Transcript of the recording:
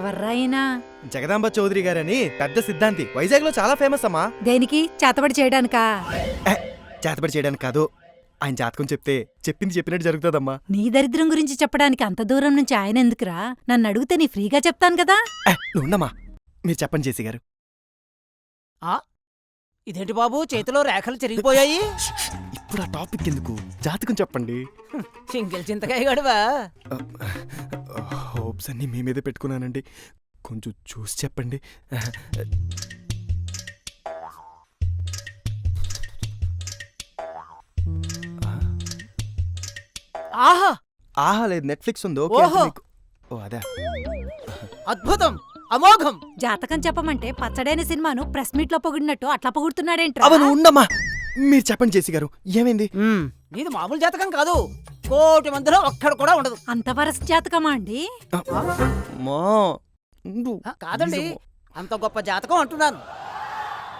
ఎవర్రా అయినా? జగదాంబ చౌదరి గారని పెద్ద సిద్ధాంతి, వైజాగ్ లో చాలా ఫేమస్ అమ్మా. దేనికి? చేతబడి చేయడానికా? చేతబడి చేయడానికి కాదు, ఆయన జాతకం చెప్తే చెప్పింది చెప్పినట్టు జరుగుతుందమ్మా. నీ దరిద్రం గురించి చెప్పడానికి అంత దూరం నుంచి ఆయన ఎందుకురా? నన్ను అడిగితే నీ ఫ్రీగా చెప్తాను కదా. నువ్వు ఉండమ్మా, మీరు చెప్పండి జేసీ గారు. ఇదేంటి బాబు, చేతిలో రేఖలు చెరిగిపోయాయి? ఇప్పుడు ఆ టాపిక్ ఎందుకు, జాతకం చెప్పండి. సింగిల్ చింతకాయ గడువా? హోప్స్ అన్ని మీ మీదే పెట్టుకున్నానండి, కొంచెం చూసి చెప్పండి. ఆహా, ఆహా లేదు, నెట్ఫ్లిక్స్ ఉందో. ఓహో. అదే అద్భుతం, అమోఘం. జాతకం చెప్పమంటే పచ్చడైన సినిమాను ప్రెస్ మీట్ లో పొగిడినట్టు అట్లా పొగుడుతున్నాడేంట్రా? అవను ఉండమ్మా, మీరు చెప్పండి జేసీ గారు, ఏమైంది? ఇది మామూలు జాతకం కాదు, 1,00,00,000 మందిలో ఒక్కడు కూడా ఉండదు. అంత వరస జాతకమా అండి? మా కాదండి, అంత గొప్ప జాతకం అంటున్నాను.